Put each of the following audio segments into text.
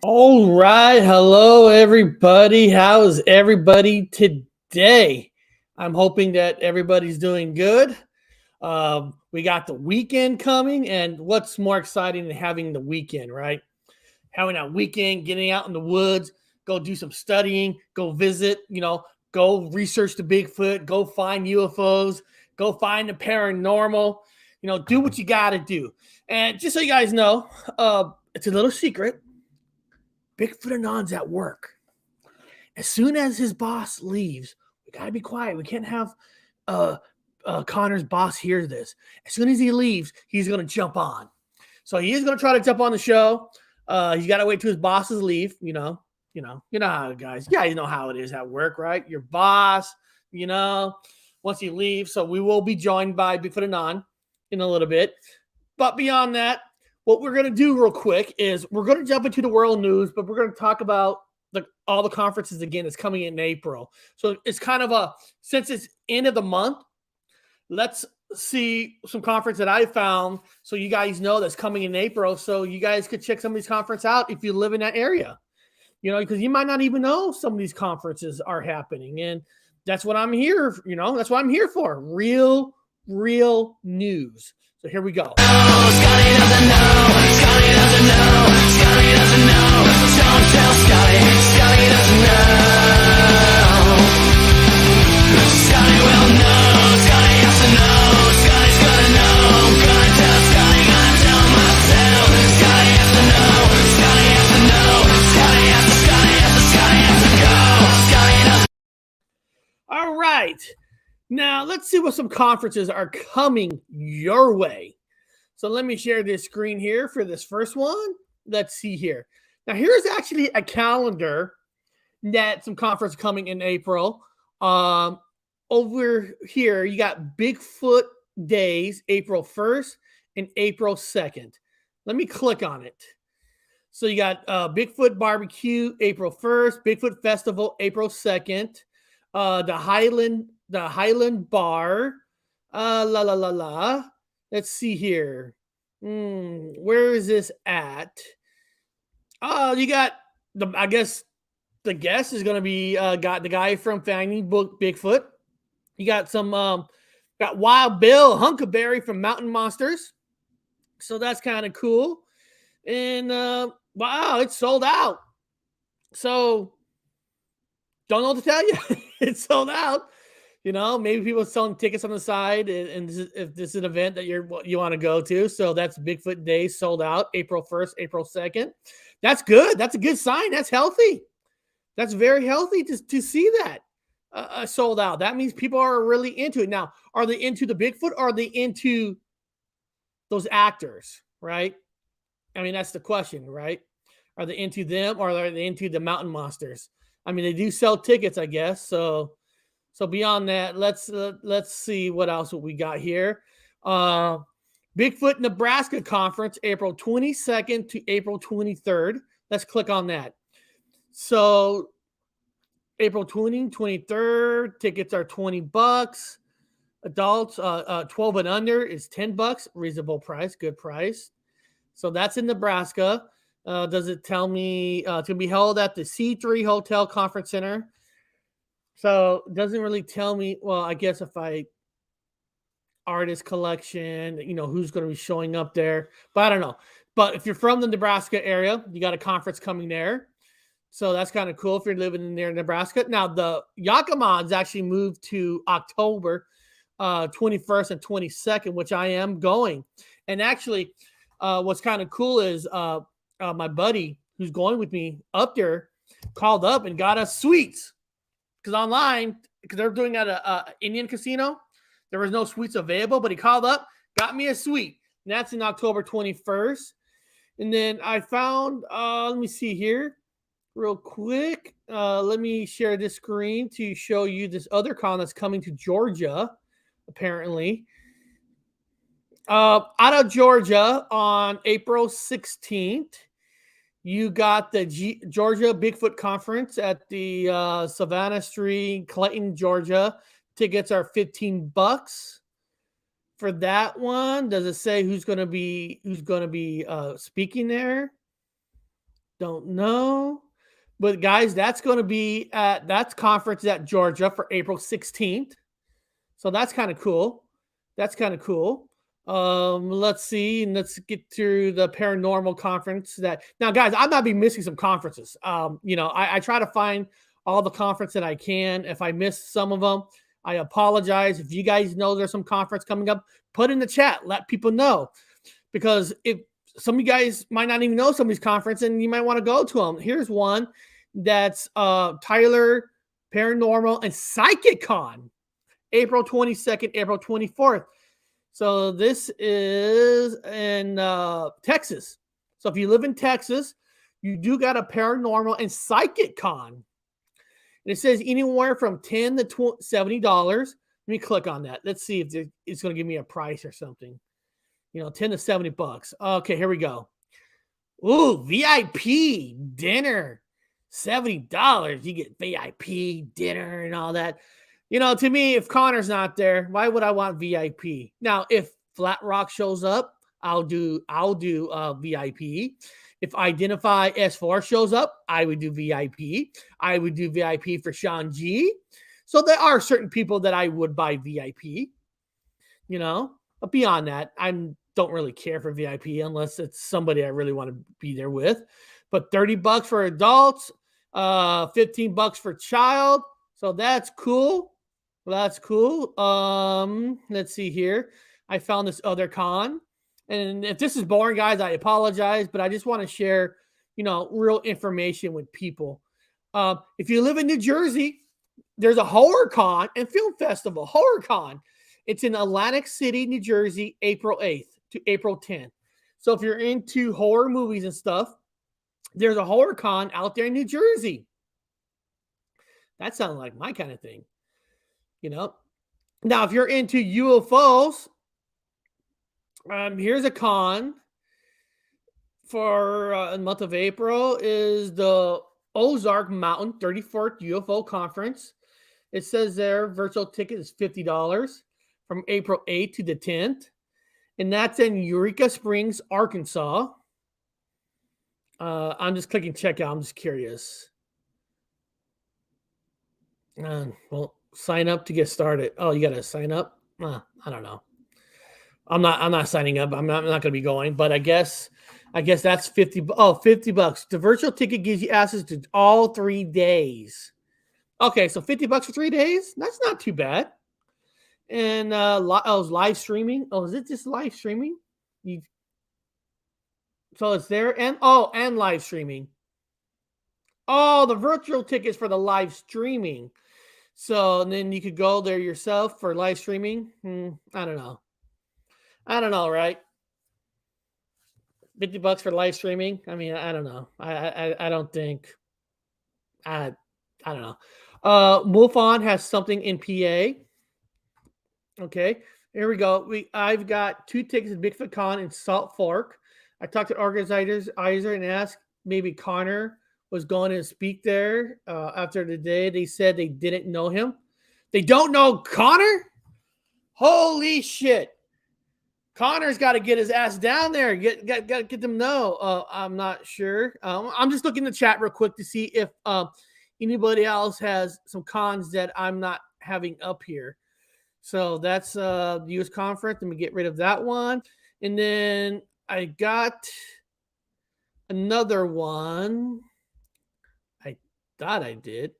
All right. Hello, everybody. How is everybody today? I'm hoping that everybody's doing good. We got the weekend coming, and what's more exciting than having the weekend, right? Having a weekend, getting out in the woods, go do some studying, go visit, go research the Bigfoot, go find UFOs, go find the paranormal, do what you got to do. And just so you guys know, it's a little secret. Bigfoot Anon's at work. As soon as his boss leaves, we gotta be quiet. We can't have uh, Connor's boss hear this. As soon as he leaves, he's gonna jump on. So he is gonna try to jump on the show. He's got to wait till his bosses leave. You know how guys. Yeah, you know how it is at work, right? Your boss, once he leaves. So we will be joined by Bigfoot Anon in a little bit. But beyond that, what we're going to do real quick is we're going to jump into the world news, but we're going to talk about all the conferences again that's coming in April. So it's kind of since it's end of the month, let's see some conference that I found so you guys know that's coming in April. So you guys could check some of these conferences out if you live in that area, because you might not even know some of these conferences are happening. And that's what I'm here, that's what I'm here for. Real news. So here we go. Scotty doesn't know. Scotty doesn't know. Scotty doesn't know. Don't tell Scotty. Scotty doesn't know. Scotty will know. Scotty has to know. Scotty's gonna know. Gonna tell Scotty. Gonna tell myself. Scotty has to know. Scotty has to know. Scotty has to. Scotty has to. Scotty has to go. Scotty doesn't. All right. Now, let's see what some conferences are coming your way. So let me share this screen here for this first one. Let's see here. Now, here's actually a calendar that some conference coming in April. Over here, you got Bigfoot Days, April 1st and April 2nd. Let me click on it. So you got Bigfoot Barbecue, April 1st, Bigfoot Festival, April 2nd, the Highland Bar. Let's see here. Where is this at? You got I guess the guest is going to be got the guy from Finding Bigfoot. You got some got Wild Bill Huckleberry from Mountain Monsters. So that's kind of cool. And wow, it's sold out. So don't know what to tell you. It's sold out. Maybe people are selling tickets on the side, and if this is an event that you want to go to. So that's Bigfoot Day sold out, April 1st, April 2nd. That's good. That's a good sign. That's healthy. That's very healthy to see that sold out. That means people are really into it. Now, are they into the Bigfoot or are they into those actors, right? I mean, that's the question, right? Are they into them or are they into the mountain monsters? I mean, they do sell tickets, I guess. So beyond that, let's see what else we got here. Bigfoot Nebraska Conference, April 22nd to April 23rd. Let's click on that. So April 23rd, tickets are $20. Adults, 12 and under is $10. Reasonable price, good price. So that's in Nebraska. Does it tell me to be held at the C3 Hotel Conference Center? So it doesn't really tell me. Well, I guess if I artist collection, who's going to be showing up there, but I don't know. But if you're from the Nebraska area, you got a conference coming there. So that's kind of cool if you're living near Nebraska. Now, the Yakimon's actually moved to October 21st and 22nd, which I am going. And actually, what's kind of cool is my buddy who's going with me up there called up and got us suites. Because online, because they're doing at a Indian casino, there was no suites available, but he called up, got me a suite. And that's in October 21st. And then I found, let me see here real quick. Let me share this screen to show you this other con that's coming to Georgia, apparently. Out of Georgia on April 16th. You got the Georgia Bigfoot Conference at the Savannah Street, Clayton, Georgia. Tickets are $15 for that one. Does it say who's going to be speaking there? Don't know. But guys, that's going to be at that's conference at Georgia for April 16th. So that's kind of cool. That's kind of cool. Let's see, and let's get through the paranormal conference. That now, guys, I might be missing some conferences. I try to find all the conference that I can. If I miss some of them, I apologize. If you guys know there's some conference coming up, put in the chat. Let people know because if some of you guys might not even know some of these conference and you might want to go to them. Here's one that's Tyler Paranormal and Psychic Con. April 22nd, April 24th. So this is in Texas. So if you live in Texas, you do got a paranormal and psychic con. And it says anywhere from $10 to $70. Let me click on that. Let's see if it's going to give me a price or something. 10 to 70 bucks. Okay, here we go. Ooh, VIP dinner. $70. You get VIP dinner and all that. To me, if Connor's not there, why would I want VIP? Now, if Flat Rock shows up, I'll do VIP. If Identify S4 shows up, I would do VIP. I would do VIP for Sean G. So there are certain people that I would buy VIP. But beyond that, I don't really care for VIP unless it's somebody I really want to be there with. But $30 for adults, $15 for child. So that's cool. Well, that's cool. Let's see here. I found this other con. And if this is boring, guys, I apologize, but I just want to share, real information with people. If you live in New Jersey, there's a horror con and film festival, horror con. It's in Atlantic City, New Jersey, April 8th to April 10th. So if you're into horror movies and stuff, there's a horror con out there in New Jersey. That sounds like my kind of thing. Now if you're into UFOs, here's a con for the month of April is the Ozark Mountain 34th UFO Conference. It says there virtual ticket is $50 from April 8th to the 10th, and that's in Eureka Springs, Arkansas. I'm just clicking checkout. I'm just curious. Well, sign up to get started. Oh, you got to sign up? I don't know. I'm not signing up. I'm not going to be going, but I guess that's $50. Oh, $50. The virtual ticket gives you access to all 3 days. Okay, so $50 for 3 days? That's not too bad. And live streaming. Oh, is it just live streaming? So it's there and live streaming. Oh, the virtual tickets for the live streaming. So then you could go there yourself for live streaming. I don't know, right? $50 for live streaming. I mean, I don't know. I don't think. I don't know. MUFON has something in PA. Okay, here we go. I've got 2 tickets to Bigfoot Con in Salt Fork. I talked to organizers and asked maybe Connor was going to speak there after the day. They said they didn't know him. They don't know Connor? Holy shit. Connor's got to get his ass down there. Get them know. I'm not sure. I'm just looking in the chat real quick to see if anybody else has some cons that I'm not having up here. So that's the U.S. conference. Let me get rid of that one. And then I got another one. I thought I did.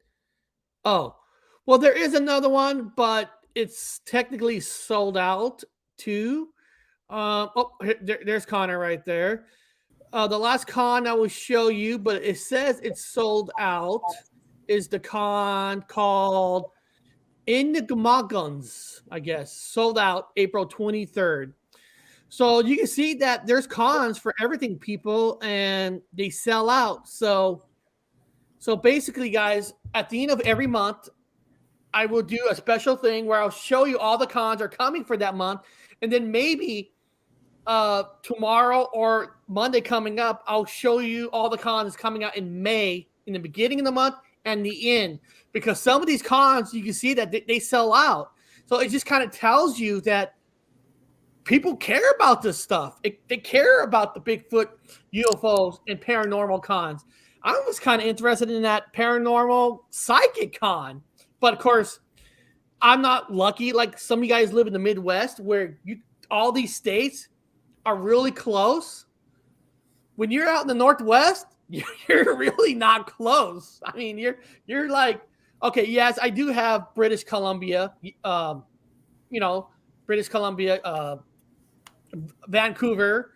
Oh, well, there is another one, but it's technically sold out too. There's Connor right there. The last con I will show you, but it says it's sold out, is the con called Indigmagons, I guess. Sold out April 23rd. So you can see that there's cons for everything, people, and they sell out. So basically, guys, at the end of every month, I will do a special thing where I'll show you all the cons are coming for that month. And then maybe tomorrow or Monday coming up, I'll show you all the cons coming out in May, in the beginning of the month and the end. Because some of these cons, you can see that they sell out. So it just kind of tells you that people care about this stuff. They care about the Bigfoot, UFOs, and paranormal cons. I was kind of interested in that paranormal psychic con, but of course, I'm not lucky. Like some of you guys live in the Midwest, where all these states are really close. When you're out in the Northwest, you're really not close. I mean, you're like, okay, yes, I do have British Columbia. British Columbia, Vancouver.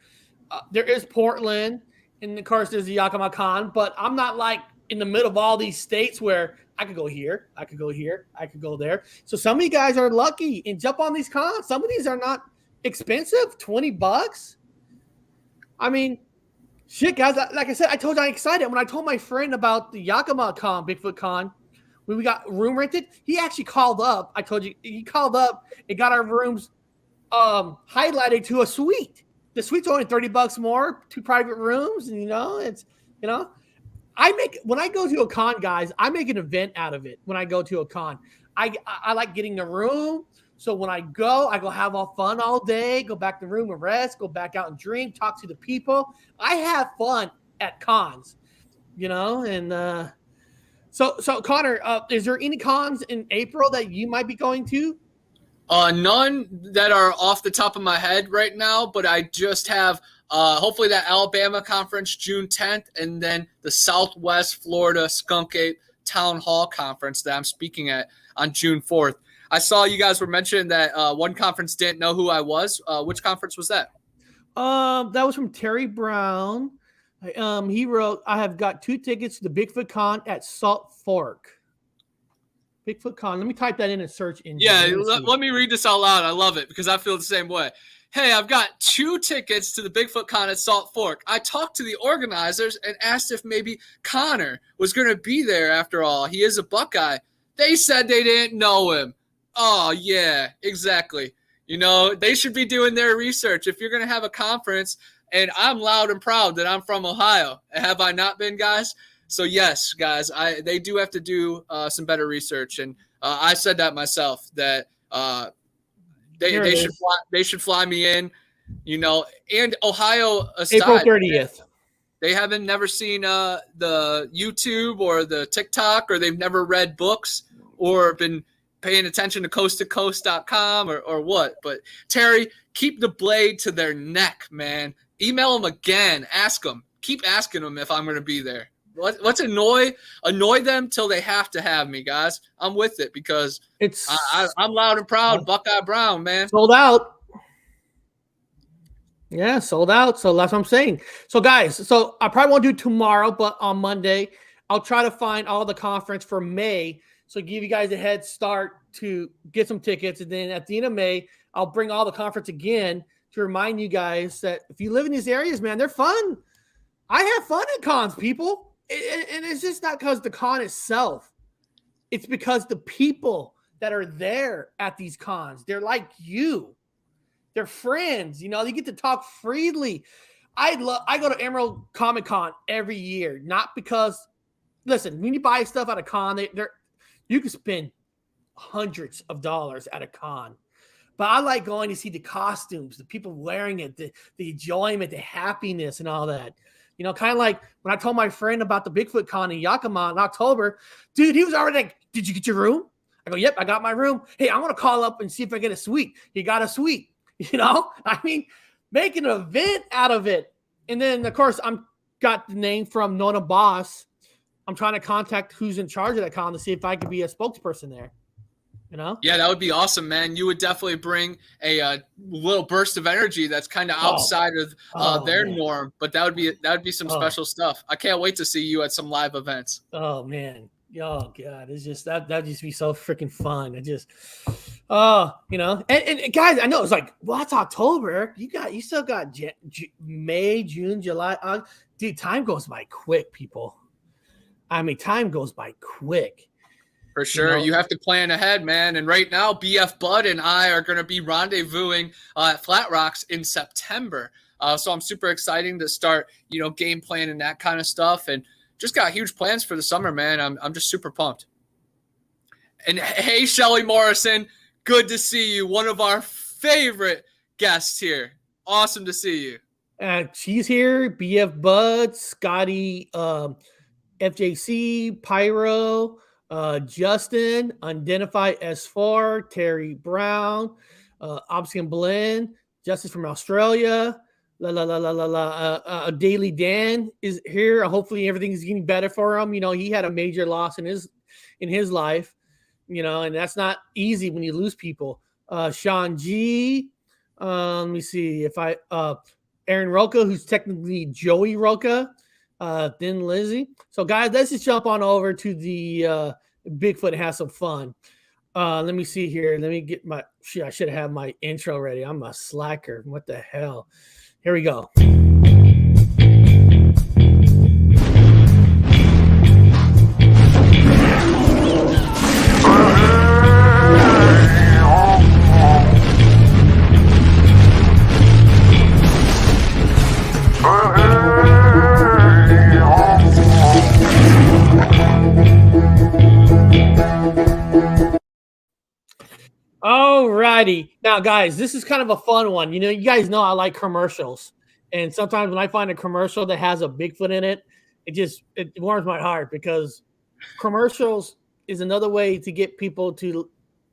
There is Portland, and of course there's the Yakima Con. But I'm not like in the middle of all these states where I could go here, I could go here, I could go there. So some of you guys are lucky and jump on these cons. Some of these are not expensive, $20. I mean, shit, guys. Like I said, I told you I'm excited. When I told my friend about the Yakima Con, Bigfoot Con, when we got room rented, he actually called up. I told you he called up and got our rooms highlighted to a suite. The suite's only $30 more, 2 private rooms, and it's when I go to a con, guys, I make an event out of it. When I go to a con, I like getting the room. So when I go have all fun all day, go back to the room and rest, go back out and drink, talk to the people. I have fun at cons, and so Connor, is there any cons in April that you might be going to? None that are off the top of my head right now, but I just have hopefully that Alabama conference June 10th, and then the Southwest Florida Skunk Ape Town Hall conference that I'm speaking at on June 4th. I saw you guys were mentioning that one conference didn't know who I was. Which conference was that? That was from Terry Brown. He wrote, I have got 2 tickets to the Bigfoot Con at Salt Fork. Bigfoot Con. Let me type that in and search engine. Yeah, let me read this out loud. I love it because I feel the same way. Hey, I've got 2 tickets to the Bigfoot Con at Salt Fork. I talked to the organizers and asked if maybe Connor was going to be there after all. He is a Buckeye. They said they didn't know him. Oh, yeah, exactly. They should be doing their research. If you're going to have a conference, and I'm loud and proud that I'm from Ohio. Have I not been, guys? So, yes, guys, they do have to do some better research. And I said that myself, that they should fly me in, and Ohio aside. April 30th. They haven't never seen the YouTube or the TikTok, or they've never read books or been paying attention to coasttocoast.com or what. But Terry, keep the blade to their neck, man. Email them again. Ask them. Keep asking them if I'm going to be there. Let's annoy them till they have to have me, guys. I'm with it because I'm loud and proud. Buckeye Brown, man. Sold out. Yeah, sold out. So that's what I'm saying. So guys, I probably won't do tomorrow, but on Monday, I'll try to find all the conference for May. So give you guys a head start to get some tickets. And then at the end of May, I'll bring all the conference again to remind you guys that if you live in these areas, man, they're fun. I have fun at cons, people. And it's just not because the con itself. It's because the people that are there at these cons, they're like you. They're friends. You get to talk freely. I go to Emerald Comic Con every year, not because, listen, when you buy stuff at a con, you can spend hundreds of dollars at a con. But I like going to see the costumes, the people wearing it, the enjoyment, the happiness, and all that. Kind of like when I told my friend about the Bigfoot Con in Yakima in October, dude, he was already like, did you get your room? I go, yep, I got my room. Hey, I want to call up and see if I get a suite. He got a suite. Make an event out of it. And then, of course, I'm got the name from Nona Boss. I'm trying to contact who's in charge of that con to see if I could be a spokesperson there. Yeah, that would be awesome, man. You would definitely bring a little burst of energy that's kind of outside of their norm, but that would be some special stuff. I can't wait to see you at some live events. Oh man, oh god, it's just that'd just be so freaking fun. It just, and guys, I know it's like, well, that's October. You still got May, June, July, August. Dude, time goes by quick, people. I mean, time goes by quick. For sure. You have to plan ahead, man. And right now, BF Bud and I are going to be rendezvousing at Flat Rocks in September. So I'm super excited to start, game plan and that kind of stuff. And just got huge plans for the summer, man. I'm just super pumped. And hey, Shelly Morrison, good to see you. One of our favorite guest here. Awesome to see you. She's here. BF Bud, Scotty, FJC, Pyro, Justin, Unidentified S4, Terry Brown, Obscene Blend, Justice from Australia, Daily Dan is here. Hopefully everything's getting better for him. You know, he had a major loss in his life, you know, and that's not easy when you lose people. Sean G, let me see if Aaron Roca, who's technically Joey Roca, Thin Lizzy. So guys, let's just jump on over to the Bigfoot and have some fun. Let me see here. Let me get my shit. I should have my intro ready. I'm a slacker. What the hell? Here we go. Alrighty. Now, guys, this is kind of a fun one. You know, you guys know I like commercials. And sometimes when I find a commercial that has a Bigfoot in it, it warms my heart, because commercials is another way to get people to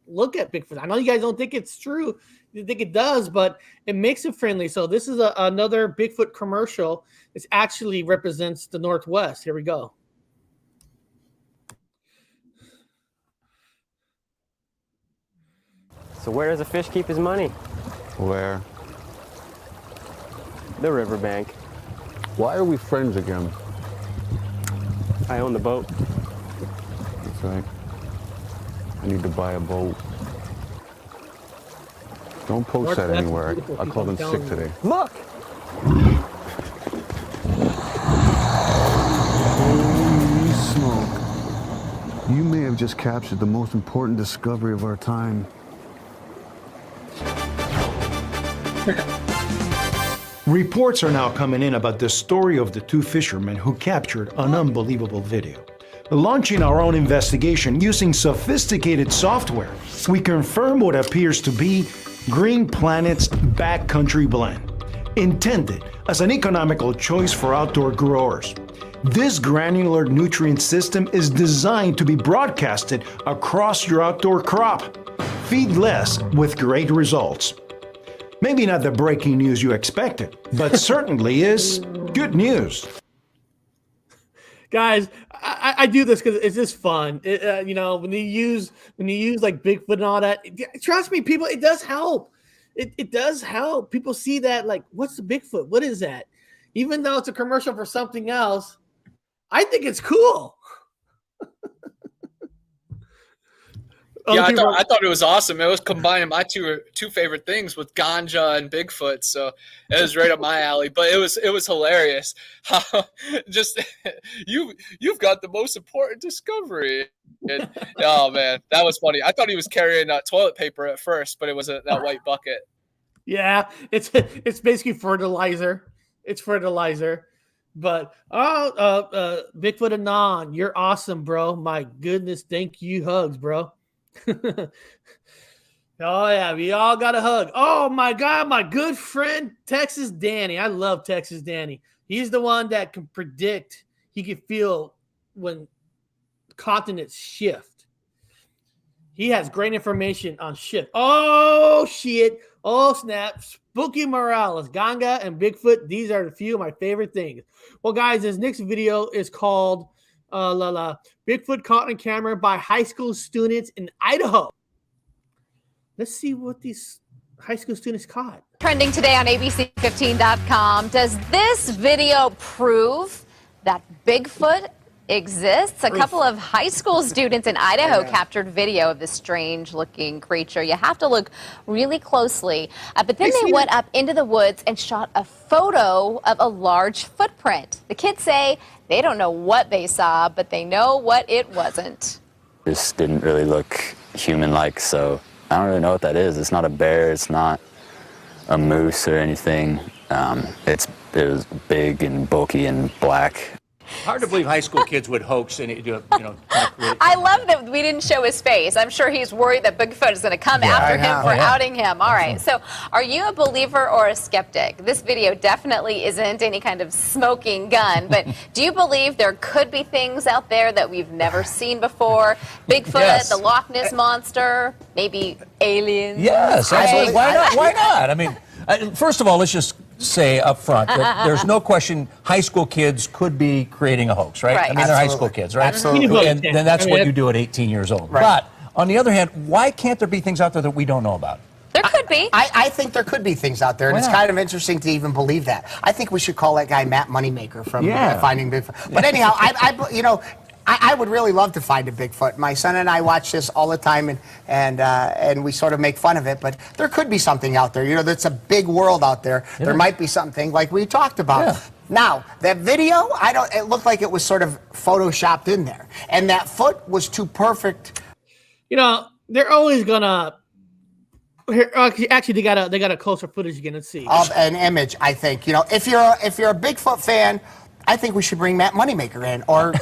look at Bigfoot. I know you guys don't think it's true. You think it does, but it makes it friendly. So this is another Bigfoot commercial. It actually represents the Northwest. Here we go. So where does a fish keep his money? Where? The riverbank. Why are we friends again? I own the boat. That's right. I need to buy a boat. Don't post that anywhere. I called in sick today. Look! Holy smoke. You may have just captured the most important discovery of our time. Reports are now coming in about the story of the two fishermen who captured an unbelievable video. Launching our own investigation using sophisticated software, we confirm what appears to be Green Planet's Backcountry Blend, intended as an economical choice for outdoor growers. This granular nutrient system is designed to be broadcasted across your outdoor crop. Feed less with great results. Maybe not the breaking news you expected, but certainly is good news. Guys, I do this because it's just fun. You know, when you use like Bigfoot and all that, trust me, people, it does help. It does help. People see that, like, what's the Bigfoot? What is that? Even though it's a commercial for something else, I think it's cool. Yeah, I thought it was awesome. It was combining my two favorite things with ganja and Bigfoot, so it was right up my alley. But it was hilarious. Just you've got the most important discovery. And, oh man, that was funny. I thought he was carrying toilet paper at first, but it was that white bucket. Yeah, it's basically fertilizer. It's fertilizer. But Bigfoot Anon, you're awesome, bro. My goodness, thank you, hugs, bro. Oh yeah, we all got a hug. Oh my God, my good friend Texas Danny. I love Texas Danny. He's the one that can predict. He can feel when continents shift. He has great information on shift. Oh shit. Oh snap. Spooky Morales, Ganga, and Bigfoot. These are a few of my favorite things. Well, guys, this next video is called Bigfoot caught on camera by high school students in Idaho. Let's see what these high school students caught. Trending today on ABC15.com. Does this video prove that Bigfoot exists? A couple of high school students in Idaho captured video of this strange-looking creature. You have to look really closely. But then they went up into the woods and shot a photo of a large footprint. The kids say they don't know what they saw, but they know what it wasn't. This didn't really look human-like, so I don't really know what that is. It's not a bear. It's not a moose or anything. It was big and bulky and black. Hard to believe high school kids would hoax and kind of create. I love that we didn't show his face. I'm sure he's worried that Bigfoot is going to come after him for outing him. All right. So are you a believer or a skeptic? This video definitely isn't any kind of smoking gun, but do you believe there could be things out there that we've never seen before? Bigfoot, the Loch Ness Monster, maybe aliens? Yes, absolutely. Why not? Why not? I mean, first of all, let's just say up front that there's no question high school kids could be creating a hoax, right? I mean, they're high school kids, right? Absolutely. And then that's what you do at 18 years old. Right. But on the other hand, why can't there be things out there that we don't know about? There could be. I think there could be things out there, and it's kind of interesting to even believe that. I think we should call that guy Matt Moneymaker from Finding Bigfoot. But anyhow, I would really love to find a Bigfoot. My son and I watch this all the time, and we sort of make fun of it. But there could be something out there. There's a big world out there. Yeah. There might be something like we talked about. Yeah. Now, that video, it looked like it was sort of photoshopped in there, and that foot was too perfect. They're always gonna. Actually, they got a closer footage again. Let's see. Of an image, I think. If you're a Bigfoot fan, I think we should bring Matt Moneymaker in, or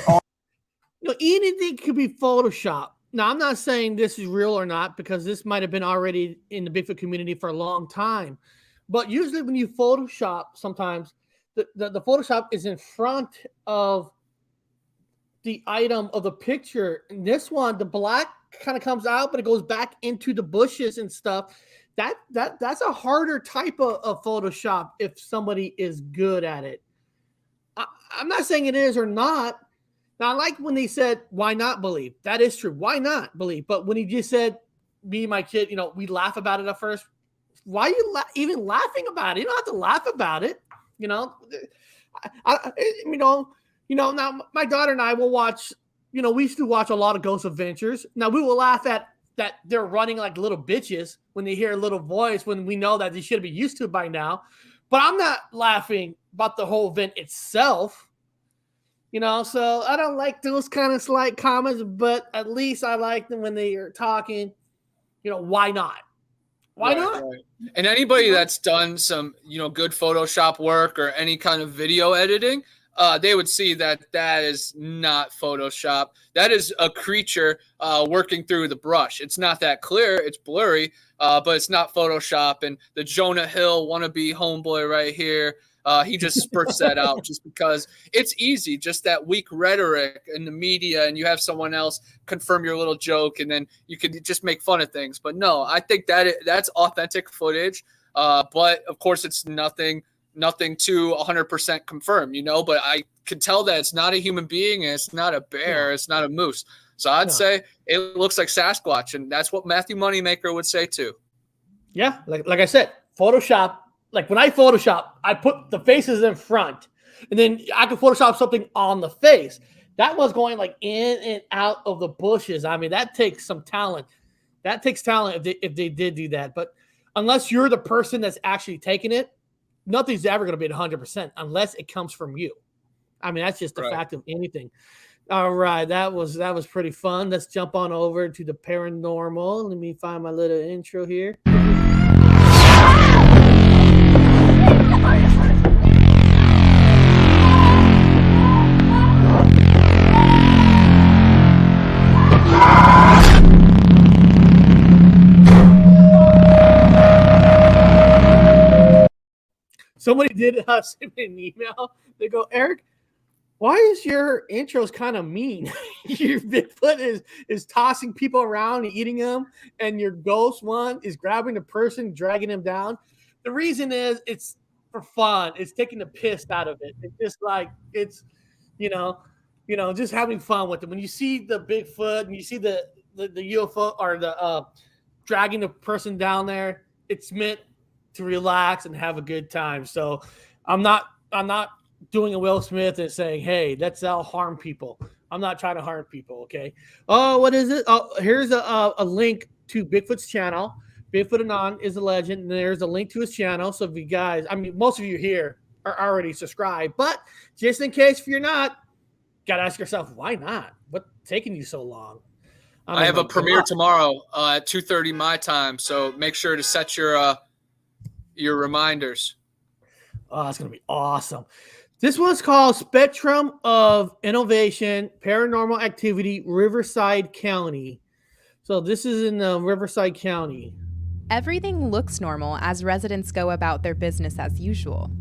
anything could be Photoshop. Now, I'm not saying this is real or not, because this might have been already in the Bigfoot community for a long time. But usually when you Photoshop, sometimes the Photoshop is in front of the item of the picture. And this one, the black kind of comes out, but it goes back into the bushes and stuff. That's a harder type of Photoshop if somebody is good at it. I'm not saying it is or not. Now, I like when they said, why not believe? That is true. Why not believe? But when he just said, me and my kid, we laugh about it at first. Why are you even laughing about it? You don't have to laugh about it. Now my daughter and I will watch, we used to watch a lot of Ghost Adventures. Now, we will laugh at that they're running like little bitches when they hear a little voice, when we know that they should be used to it by now. But I'm not laughing about the whole event itself. So I don't like those kind of slight comments, but at least I like them when they are talking, why not? Why not? Right. And anybody that's done some, good Photoshop work or any kind of video editing, they would see that is not Photoshop. That is a creature working through the brush. It's not that clear. It's blurry, but it's not Photoshop. And the Jonah Hill wannabe homeboy right here, he just spurts that out just because it's easy, just that weak rhetoric in the media, and you have someone else confirm your little joke, and then you can just make fun of things. But no, I think that's authentic footage. But of course, it's nothing to 100% confirm, but I can tell that it's not a human being, and it's not a bear, it's not a moose. So I'd say it looks like Sasquatch, and that's what Matthew Moneymaker would say too. Yeah, like I said, Photoshop. Like when I Photoshop, I put the faces in front, and then I can Photoshop something on the face. That was going like in and out of the bushes. I mean, that takes some talent. That takes talent if they did do that. But unless you're the person that's actually taking it, nothing's ever going to be at 100% unless it comes from you. I mean, that's just the fact of anything. All right, that was pretty fun. Let's jump on over to the paranormal. Let me find my little intro here. Somebody did send me an email. They go, Eric, why is your intros kind of mean? Your Bigfoot is tossing people around and eating them, and your ghost one is grabbing the person, dragging them down. The reason is it's for fun. It's taking the piss out of it. It's just like it's, just having fun with it. When you see the Bigfoot and you see the UFO or the dragging the person down there, it's meant to relax and have a good time. So I'm not doing a Will Smith and saying, hey, let's all harm people. I'm not trying to harm people. Okay. Oh, what is it? Oh, here's a link to Bigfoot's channel. Bigfoot Anon is a legend. And there's a link to his channel. So if you guys, most of you here are already subscribed, but just in case if you're not, got to ask yourself, why not? What's taking you so long? I have a premiere tomorrow at 2:30 my time. So make sure to set your reminders. Oh, it's going to be awesome. This one's called Spectrum of Innovation Paranormal Activity, Riverside County. So this is in Riverside County. Everything looks normal as residents go about their business as usual.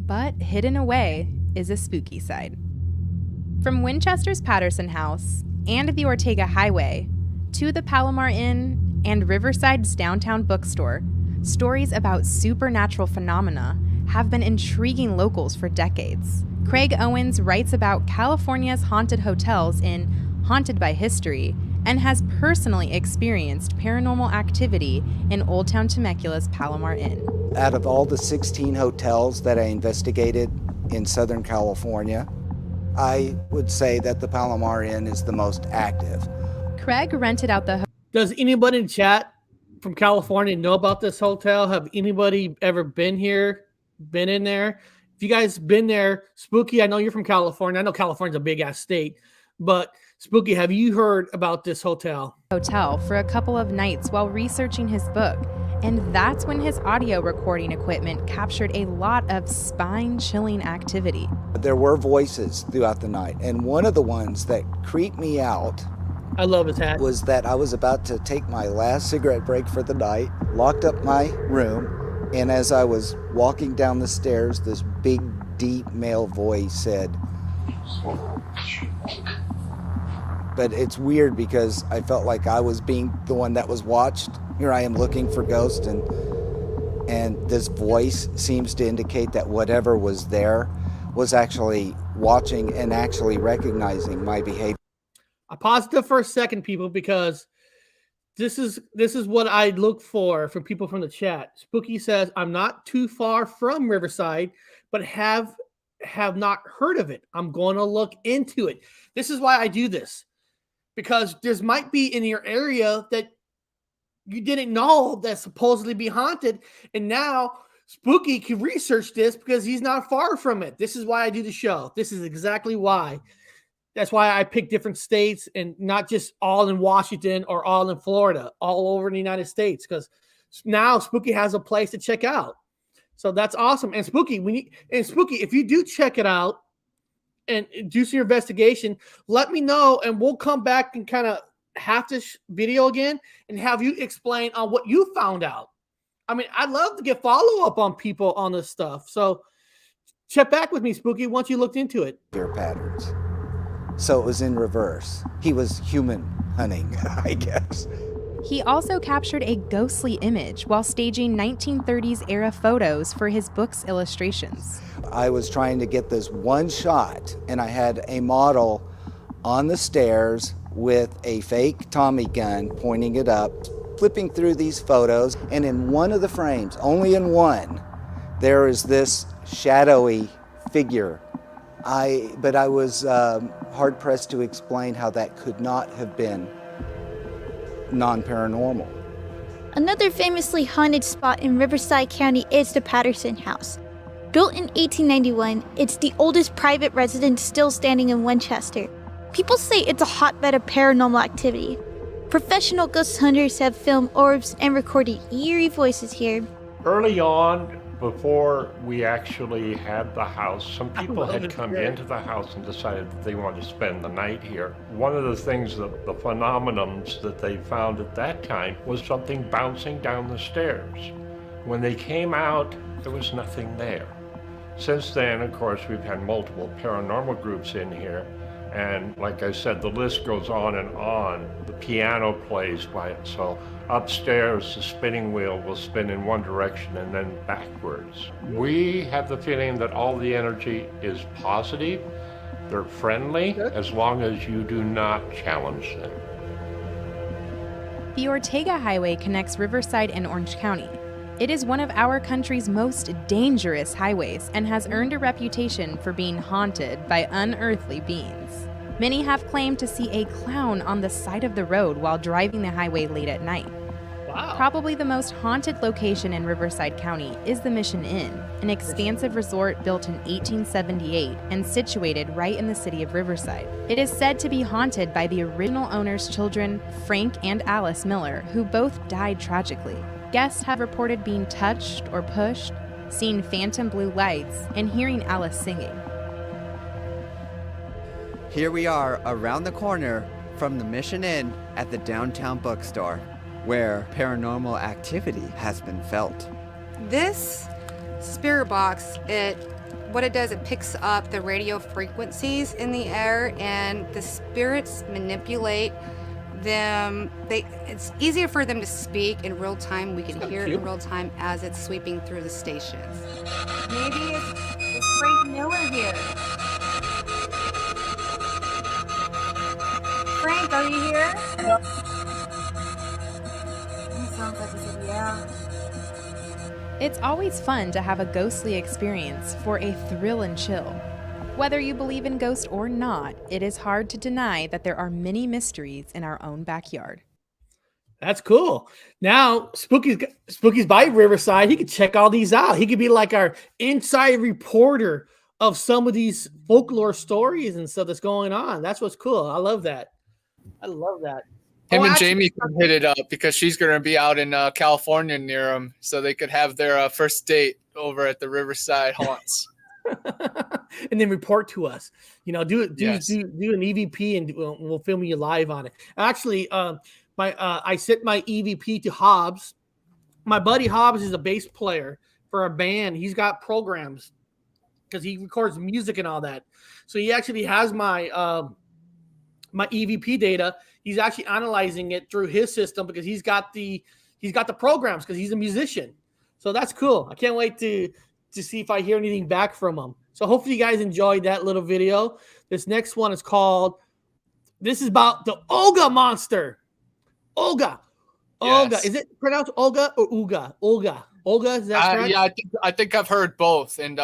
But hidden away is a spooky side. From Winchester's Patterson House and the Ortega Highway to the Palomar Inn and Riverside's downtown bookstore, stories about supernatural phenomena have been intriguing locals for decades. Craig Owens writes about California's haunted hotels in Haunted by History and has personally experienced paranormal activity in Old Town Temecula's Palomar Inn. Out of all the 16 hotels that I investigated in Southern California, I would say that the Palomar Inn is the most active. Craig rented out the Does anybody in chat from California know about this hotel? Have anybody ever been here, been in there? If you guys been there, Spooky, I know you're from California. I know California's a big-ass state, but Spooky, have you heard about this hotel? For a couple of nights while researching his book, and that's when his audio recording equipment captured a lot of spine-chilling activity. There were voices throughout the night, and one of the ones that creeped me out, I love his hat, was that I was about to take my last cigarette break for the night, locked up my room, and as I was walking down the stairs, this big, deep male voice said, but it's weird because I felt like I was being the one that was watched. Here I am looking for ghosts, and this voice seems to indicate that whatever was there was actually watching and actually recognizing my behavior. I paused it for a second, people, because this is what I look for from people from the chat. Spooky says, I'm not too far from Riverside, but have not heard of it. I'm going to look into it. This is why I do this, because there's might be in your area that you didn't know that supposedly be haunted, and now Spooky can research this because he's not far from it. This is why I do the show. This is exactly why. That's why I pick different states and not just all in Washington or all in Florida, all over the United States, because now Spooky has a place to check out. So that's awesome. And Spooky, if you do check it out and do some investigation, let me know, and we'll come back and kind of have this video again and have you explain on what you found out. I mean, I'd love to get follow-up on people on this stuff. So check back with me, Spooky, once you looked into it. Their patterns. So it was in reverse. He was human hunting, I guess. He also captured a ghostly image while staging 1930s era photos for his book's illustrations. I was trying to get this one shot, and I had a model on the stairs with a fake Tommy gun pointing it up, flipping through these photos, and in one of the frames, only in one, there is this shadowy figure. But I was hard-pressed to explain how that could not have been non-paranormal. Another famously haunted spot in Riverside County is the Patterson House. Built in 1891, it's the oldest private residence still standing in Winchester. People say it's a hotbed of paranormal activity. Professional ghost hunters have filmed orbs and recorded eerie voices here. Early on, before we actually had the house, some people had come into the house and decided that they wanted to spend the night here. One of the things, the phenomenons that they found at that time was something bouncing down the stairs. When they came out, there was nothing there. Since then, of course, we've had multiple paranormal groups in here. And like I said, the list goes on and on. The piano plays by it, so upstairs the spinning wheel will spin in one direction and then backwards. We have the feeling that all the energy is positive, they're friendly, as long as you do not challenge them. The Ortega Highway connects Riverside and Orange County. It is one of our country's most dangerous highways and has earned a reputation for being haunted by unearthly beings. Many have claimed to see a clown on the side of the road while driving the highway late at night. Wow. Probably the most haunted location in Riverside County is the Mission Inn, an expansive resort built in 1878 and situated right in the city of Riverside. It is said to be haunted by the original owner's children, Frank and Alice Miller, who both died tragically. Guests have reported being touched or pushed, seeing phantom blue lights, and hearing Alice singing. Here we are around the corner from the Mission Inn at the downtown bookstore, where paranormal activity has been felt. This spirit box, what it does, it picks up the radio frequencies in the air, and the spirits manipulate them. It's easier for them to speak in real time. We can hear it in real time as it's sweeping through the stations. Maybe it's Frank Miller here. Frank, are you here? He sounds like he said, yeah. It's always fun to have a ghostly experience for a thrill and chill. Whether you believe in ghosts or not, it is hard to deny that there are many mysteries in our own backyard. That's cool. Now, Spooky's by Riverside. He could check all these out. He could be like our inside reporter of some of these folklore stories and stuff that's going on. That's what's cool. I love that. I love that. Him and Jamie can hit it up because she's going to be out in California near him, so they could have their first date over at the Riverside haunts. And then report to us. Do an EVP, and we'll film you live on it. Actually, I sent my EVP to Hobbs. My buddy Hobbs is a bass player for a band. He's got programs because he records music and all that. So he actually has my my EVP data. He's actually analyzing it through his system because he's got the programs because he's a musician. So that's cool. I can't wait to see if I hear anything back from him. So hopefully you guys enjoyed that little video. This next one is about the Ogua monster. Ogua. Yes. Is it pronounced Olga or Uga? Olga, is that correct? Yeah, I think I've heard both. And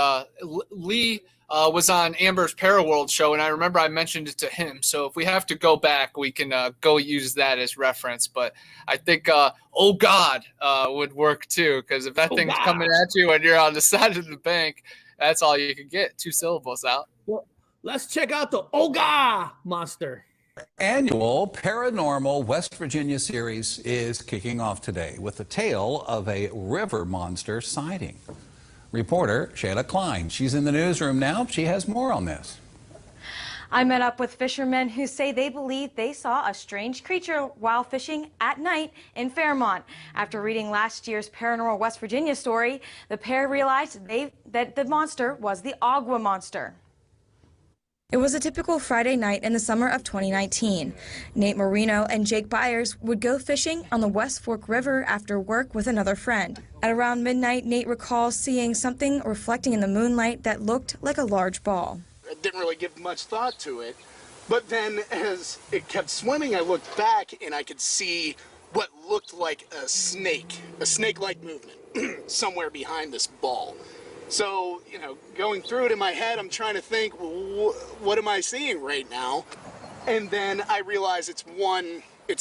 Lee was on Amber's Paraworld show, and I remember I mentioned it to him. So if we have to go back, we can go use that as reference. But I think "Oh God" would work too, because if that thing's coming at you and you're on the side of the bank, that's all you can get. 2 syllables out. Well, let's check out the Ogua monster. Annual Paranormal West Virginia series is kicking off today with the tale of a river monster sighting. Reporter Shayla Klein, she's in the newsroom now. She has more on this. I met up with fishermen who say they believe they saw a strange creature while fishing at night in Fairmont. After reading last year's Paranormal West Virginia story, the pair realized that the monster was the Ogua monster. It was a typical Friday night in the summer of 2019. Nate Marino and Jake Byers would go fishing on the West Fork River after work with another friend. At around midnight, Nate recalls seeing something reflecting in the moonlight that looked like a large ball. I didn't really give much thought to it, but then as it kept swimming, I looked back and I could see what looked like a snake-like movement somewhere behind this ball. So, going through it in my head, I'm trying to think, what am I seeing right now? And then I realize it's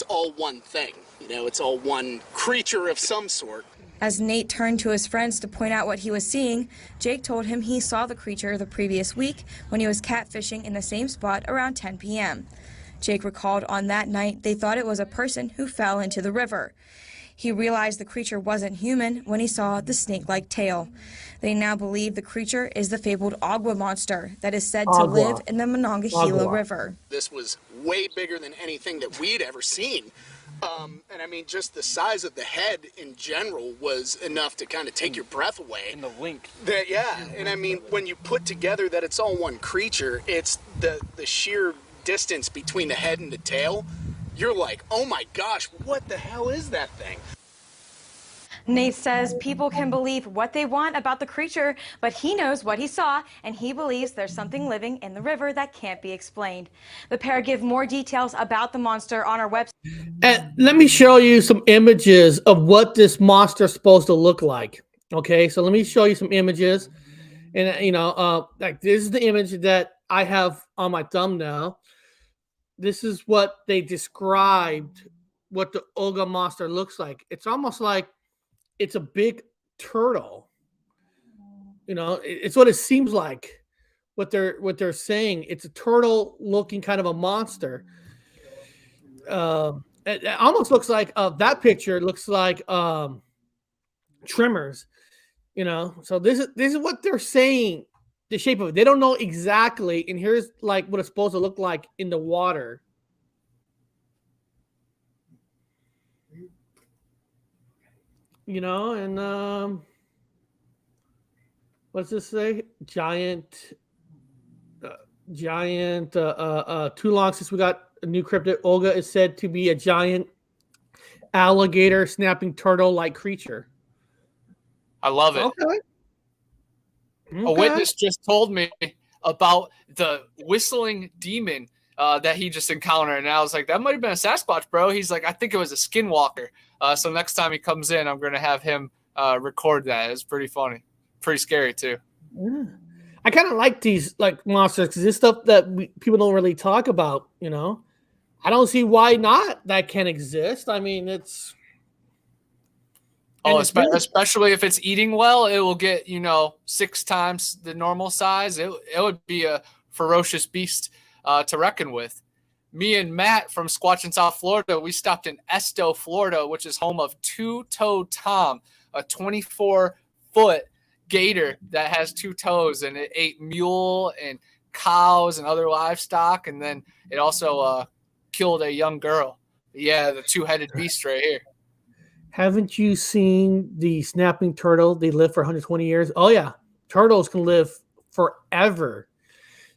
all one thing. It's all one creature of some sort. As Nate turned to his friends to point out what he was seeing, Jake told him he saw the creature the previous week when he was catfishing in the same spot around 10 p.m. Jake recalled on that night they thought it was a person who fell into the river. He realized the creature wasn't human when he saw the snake-like tail. They now believe the creature is the fabled Ogua monster that is said to live in the Monongahela River. This was way bigger than anything that we'd ever seen. And I mean, just the size of the head in general was enough to kind of take your breath away. And the link. And I mean, when you put together that it's all one creature, it's the sheer distance between the head and the tail. You're like, oh my gosh, what the hell is that thing? Nate says people can believe what they want about the creature, but he knows what he saw, and he believes there's something living in the river that can't be explained. The pair give more details about the monster on our website. And let me show you some images of what this monster is supposed to look like. Okay, so let me show you some images. And, like this is the image that I have on my thumbnail. This is what they described what the Ogua monster looks like. It's almost like it's a big turtle. It's what it seems like. What they're saying. It's a turtle looking kind of a monster. It almost looks like that picture looks like Tremors. So this is what they're saying. The shape of it. They don't know exactly. And here's like what it's supposed to look like in the water. And what's this say? Giant. Too long since we got a new cryptid. Ogua is said to be a giant alligator snapping turtle-like creature. I love it. Okay. A witness just told me about the whistling demon that he just encountered, and I was like, that might have been a Sasquatch, bro. He's like, I think it was a skinwalker. So next time he comes in, I'm going to have him record that. It's pretty funny. Pretty scary, too. Yeah. I kind of like these like monsters because it's stuff that people don't really talk about, I don't see why not that can exist. I mean, it's... Oh, especially if it's eating well, it will get, 6 times the normal size. It would be a ferocious beast to reckon with. Me and Matt from Squatch in South Florida, we stopped in Esto, Florida, which is home of Two-Toed Tom, a 24-foot gator that has 2 toes, and it ate mule and cows and other livestock, and then it also killed a young girl. Yeah, the 2-headed beast right here. Haven't you seen the snapping turtle? They live for 120 years. Oh yeah, turtles can live forever.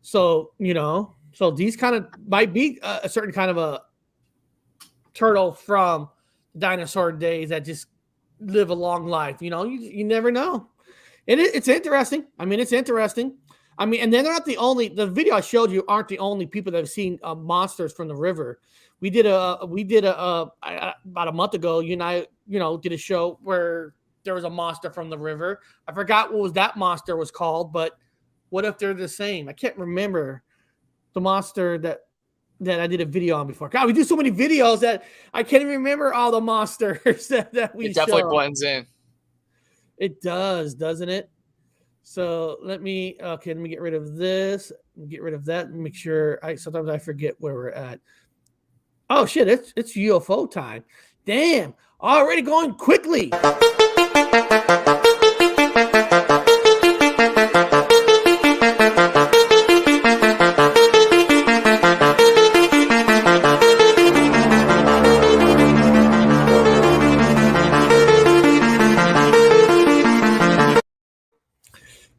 So so these kind of might be a certain kind of a turtle from dinosaur days that just live a long life. You never know. It's interesting. I mean, it's interesting. I mean, and they're not the only. The video I showed you aren't the only people that have seen monsters from the river. We did about a month ago. You and I, did a show where there was a monster from the river. I forgot what that monster was called, but what if they're the same? I can't remember the monster that I did a video on before. God, we do so many videos that I can't even remember all the monsters that we. It definitely show. blends in. It does, doesn't it? So let me get rid of this, get rid of that, and make sure. Sometimes I forget where we're at. Oh shit! It's UFO time. Damn! Already going quickly.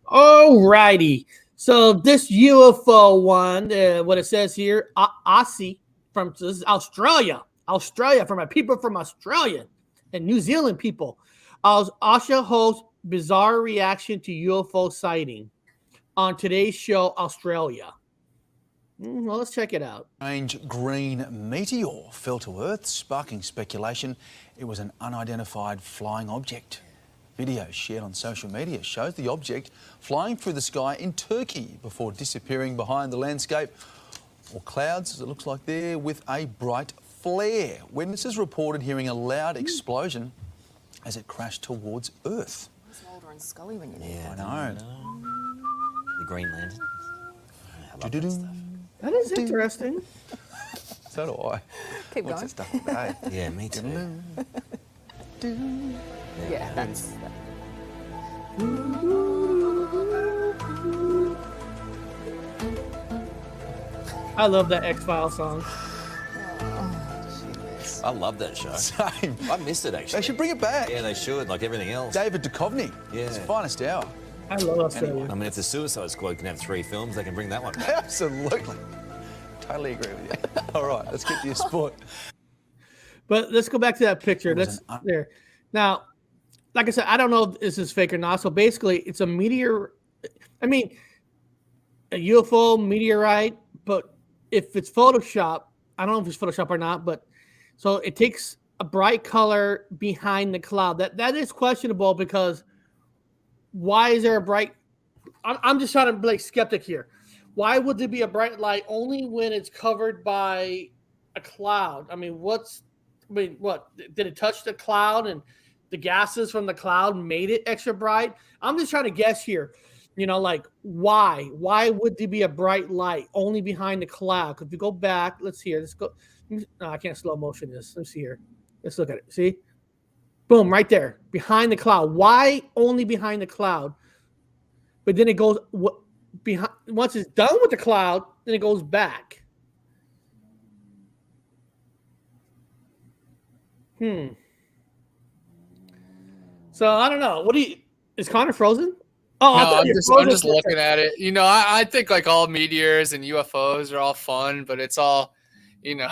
Alrighty. So this UFO one, what it says here, Aussie this is Australia from my people from Australia and New Zealand people. Asha hosts bizarre reaction to UFO sighting on today's show, Australia. Well, let's check it out. Strange green meteor fell to Earth, sparking speculation it was an unidentified flying object. Video shared on social media shows the object flying through the sky in Turkey before disappearing behind the landscape or clouds, as it looks like there, with a bright flare. Witnesses reported hearing a loud explosion as it crashed towards Earth. It's Mulder and Scully when you need I it. know. The Green Lantern. I love Do-do-do. that stuff. That is interesting. So do I. Keep What's going. that stuff today? Yeah, me too. Yeah, that's... I love that X-Files song. I love that show. Same. I missed it, actually. They should bring it back. Yeah, they should, like everything else. David Duchovny. Yeah. His finest hour. I love Australia. I mean, if the Suicide Squad can have 3 films, they can bring that one back. Absolutely. Totally agree with you. All right, let's get to your sport. But let's go back to that picture. That's there. Now, like I said, I don't know if this is fake or not. So basically, it's a meteor. I mean, a UFO meteorite. But if it's Photoshop, I don't know if it's Photoshop or not. But so it takes a bright color behind the cloud. That is questionable because why is there a bright? I'm just trying to be like skeptic here. Why would there be a bright light only when it's covered by a cloud? I mean, what? Did it touch the cloud and the gases from the cloud made it extra bright? I'm just trying to guess here. Like why? Why would there be a bright light only behind the cloud? Because if you go back, let's see here. Let's go. No, I can't slow motion this. Let's see here. Let's look at it. See? Boom, right there, behind the cloud. Why only behind the cloud? But then it goes behind. Once it's done with the cloud, then it goes back. So I don't know. What do you? Is Connor frozen? Oh, I No, thought you were I'm frozen. just looking at it. You know, I think like all meteors and UFOs are all fun, but it's all, you know,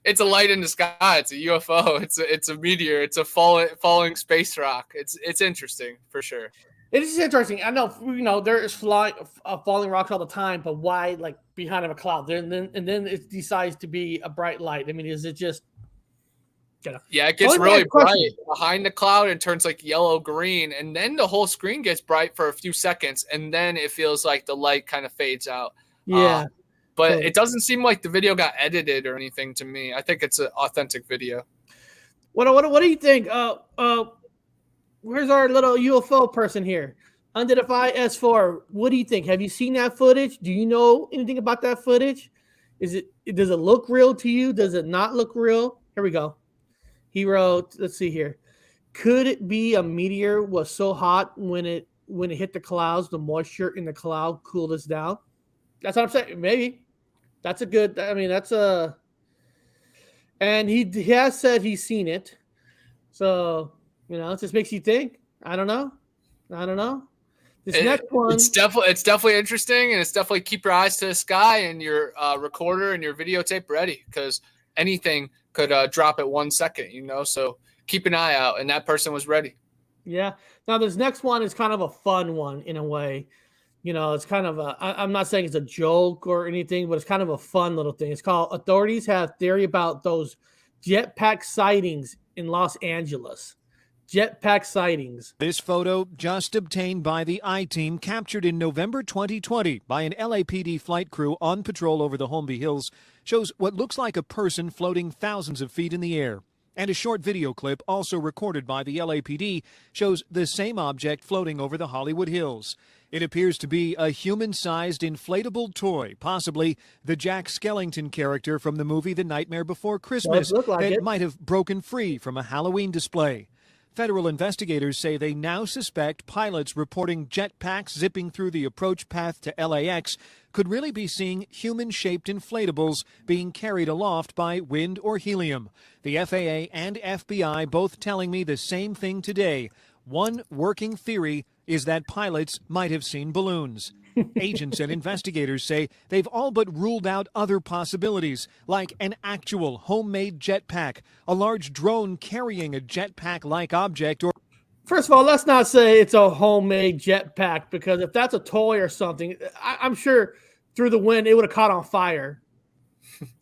it's a light in the sky. It's a UFO. It's a meteor. It's a falling space rock. It's interesting for sure. It is interesting. I know, there is falling rocks all the time, but why, like, behind a cloud? Then it decides to be a bright light. I mean, is it just? Yeah, it gets really bright behind the cloud and turns like yellow green, and then the whole screen gets bright for a few seconds, and then it feels like the light kind of fades out. Yeah, but it doesn't seem like the video got edited or anything to me. I think it's an authentic video. What do you think? Where's our little UFO person here? Unidentified S4. What do you think? Have you seen that footage? Do you know anything about that footage? Does it look real to you? Does it not look real? Here we go. He wrote, let's see here. Could it be a meteor was so hot when it hit the clouds, the moisture in the cloud cooled us down? That's what I'm saying. Maybe. That's a good, I mean, that's a, and he has said he's seen it. So, it just makes you think. I don't know. This next one. It's definitely interesting, and it's definitely keep your eyes to the sky and your recorder and your videotape ready, because anything could drop at 1 second, so keep an eye out, and that person was ready. Yeah. Now this next one is kind of a fun one in a way. It's kind of I'm not saying it's a joke or anything, but it's kind of a fun little thing. It's called Authorities Have Theory About Those Jetpack Sightings in Los Angeles. Jetpack sightings. This photo, just obtained by the I-Team, captured in November 2020 by an LAPD flight crew on patrol over the Holmby Hills, shows what looks like a person floating thousands of feet in the air. And a short video clip, also recorded by the LAPD, shows the same object floating over the Hollywood Hills. It appears to be a human-sized inflatable toy, possibly the Jack Skellington character from the movie The Nightmare Before Christmas, that might have broken free from a Halloween display. Federal investigators say they now suspect pilots reporting jetpacks zipping through the approach path to LAX could really be seeing human-shaped inflatables being carried aloft by wind or helium. The FAA and FBI both telling me the same thing today. One working theory is that pilots might have seen balloons. Agents and investigators say they've all but ruled out other possibilities, like an actual homemade jetpack, a large drone carrying a jetpack-like object, or... First of all, let's not say it's a homemade jetpack, because if that's a toy or something, I'm sure through the wind it would have caught on fire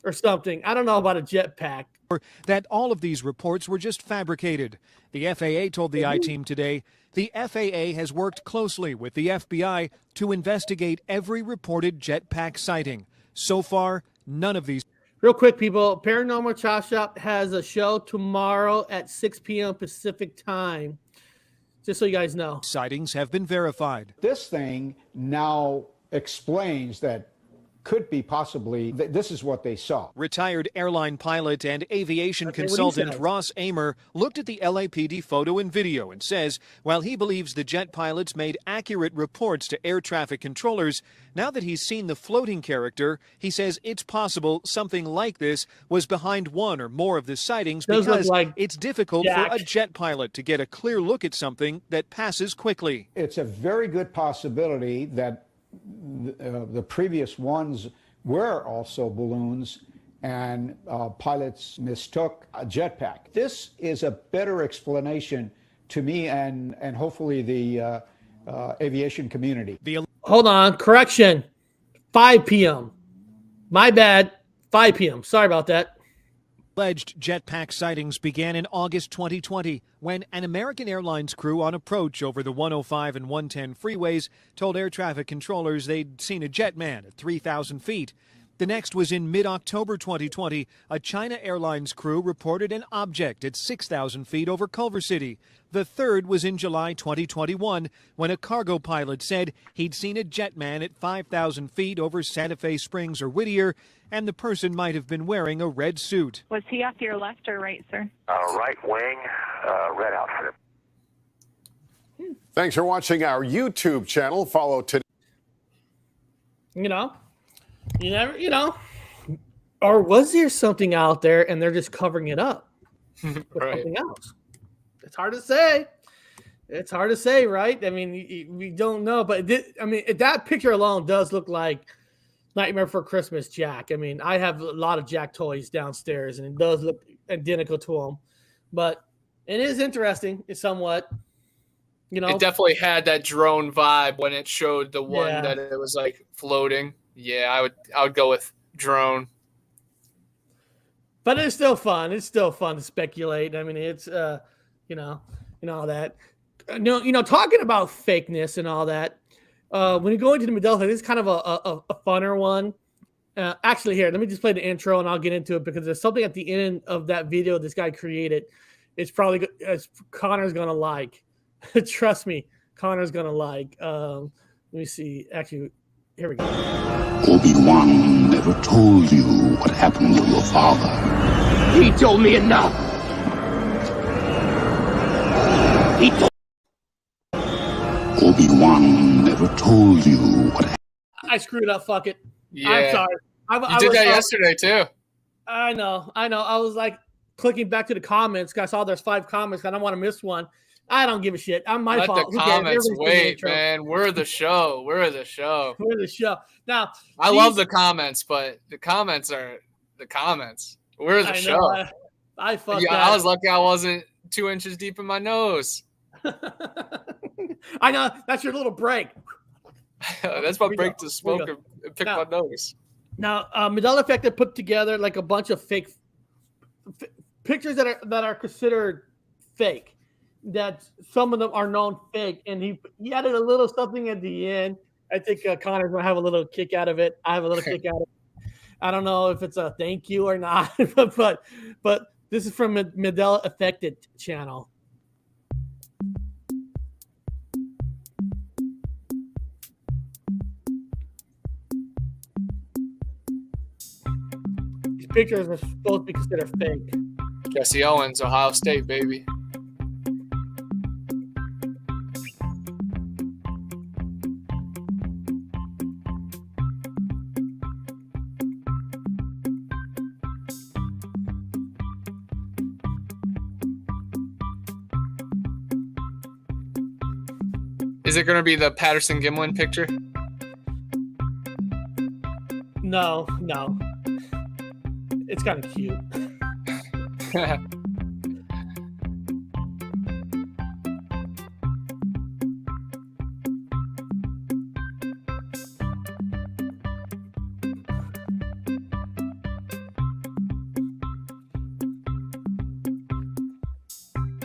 or something. I don't know about a jetpack. Or that all of these reports were just fabricated. The FAA told the I-Team today the FAA has worked closely with the FBI to investigate every reported jetpack sighting. So far, none of these. Real quick, people, Paranormal Chop Shop has a show tomorrow at 6 p.m. Pacific time, just so you guys know. Sightings have been verified. This thing now explains that could be possibly, this is what they saw. Retired airline pilot and aviation consultant Ross Amer looked at the LAPD photo and video and says, while he believes the jet pilots made accurate reports to air traffic controllers, now that he's seen the floating character, he says it's possible something like this was behind one or more of the sightings because it's difficult for a jet pilot to get a clear look at something that passes quickly. It's a very good possibility that the previous ones were also balloons, and pilots mistook a jetpack. This is a better explanation to me and hopefully the aviation community. Hold on, correction, 5 p.m. My bad, 5 p.m. Sorry about that. Alleged jetpack sightings began in August 2020 when an American Airlines crew on approach over the 105 and 110 freeways told air traffic controllers they'd seen a jet man at 3,000 feet. The next was in mid-October 2020. A China Airlines crew reported an object at 6,000 feet over Culver City. The third was in July 2021 when a cargo pilot said he'd seen a jetman at 5,000 feet over Santa Fe Springs or Whittier, and the person might have been wearing a red suit. Was he off your left or right, sir? Right wing, red outfit. Thanks for watching our YouTube channel. Follow today. You never, or was there something out there and they're just covering it up with something else? It's hard to say. It's hard to say, right? I mean, we don't know, but that picture alone does look like Nightmare Before Christmas Jack. I mean, I have a lot of Jack toys downstairs, and it does look identical to him. But it is interesting, somewhat. It definitely had that drone vibe when it showed the one that it was like floating. Yeah, I would go with drone. But it's still fun. It's still fun to speculate. I mean, it's all that. Talking about fakeness and all that. When you go into the Mandela, it's kind of a funner one. Actually, here, let me just play the intro and I'll get into it because there's something at the end of that video this guy created. Connor's gonna like. Trust me, Connor's gonna like. Let me see. Actually, here we go. Obi-Wan never told you what happened to your father. He told me enough. Obi-Wan never told you what happened. I screwed up. Fuck it. Yeah. I'm sorry. You did that yesterday too. I know. I was like clicking back to the comments. I saw there's 5 comments. I don't want to miss one. I don't give a shit. I'm my fault. Let the comments wait, man. We're the show. We're the show. Now, I love the comments, but the comments are the comments. We're the show. I fucked up. I was lucky I wasn't 2 inches deep in my nose. I know. That's your little break. That's my break to smoke and pick my nose. Now, Mandela Effect had put together like a bunch of fake pictures that are considered fake. That some of them are known fake, and he added a little something at the end. I think Connor's gonna have a little kick out of it. I have a little kick out of it. I don't know if it's a thank you or not, but this is from Mandela Affected channel. These pictures are supposed to be considered fake. Jesse Owens, Ohio State, baby. Is it going to be the Patterson Gimlin picture? No. It's kind of cute.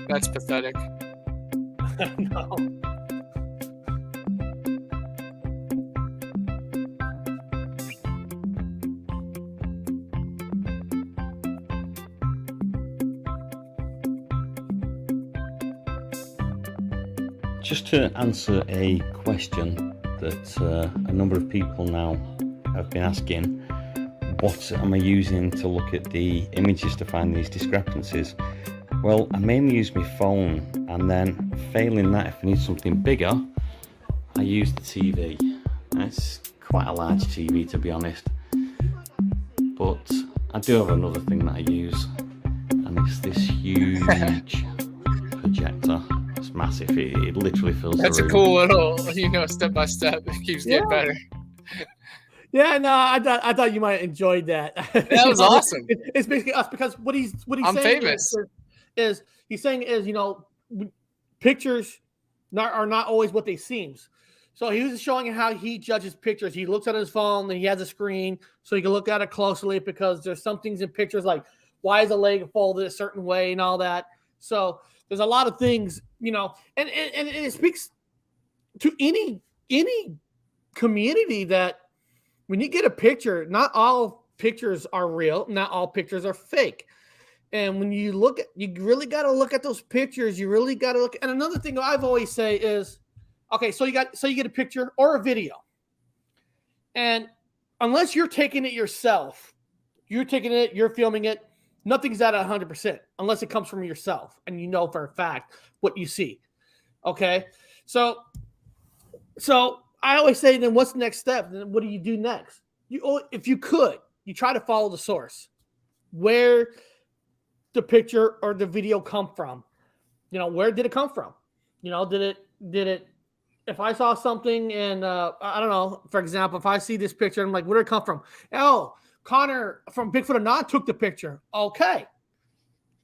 That's pathetic. No. Just to answer a question that a number of people now have been asking, what am I using to look at the images to find these discrepancies? Well, I mainly use my phone, and then failing that, if I need something bigger, I use the TV. It's quite a large TV, to be honest, but I do have another thing that I use, and it's this huge projector. It's massive. It literally fills That's the a room. cool little, step by step. It keeps getting better. Yeah, no, I thought you might enjoy that. That was awesome. It's basically us because what he's I'm saying famous. is he's saying is pictures are not always what they seems. So he was showing how he judges pictures. He looks at his phone and he has a screen so he can look at it closely because there's some things in pictures like why is a leg folded a certain way and all that. So there's a lot of things, and it speaks to any community that when you get a picture, not all pictures are real, not all pictures are fake. And when you look at, you really got to look at those pictures. You really got to look. And another thing I've always say is, okay, so you get a picture or a video, and unless you're taking it yourself, you're taking it, you're filming it, nothing's at 100% unless it comes from yourself and you know for a fact what you see. Okay, so I always say, then what's the next step? Then what do you do next? If you could, you try to follow the source, where the picture or the video come from. You know, where did it come from? You know, did it? If I saw something and I don't know, for example, if I see this picture, I'm like, where did it come from? Oh, Connor from Bigfoot Anon took the picture. Okay,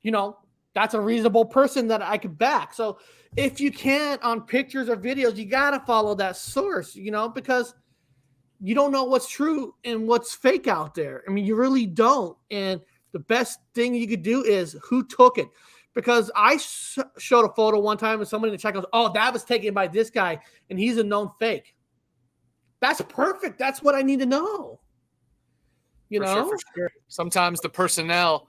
you know, that's a reasonable person that I could back. So if you can on pictures or videos, you got to follow that source, you know, because you don't know what's true and what's fake out there. I mean, you really don't. And the best thing you could do is who took it. Because I showed a photo one time and somebody in the chat goes, oh, that was taken by this guy and he's a known fake. That's perfect. That's what I need to know. You know? For sure. Sometimes the personnel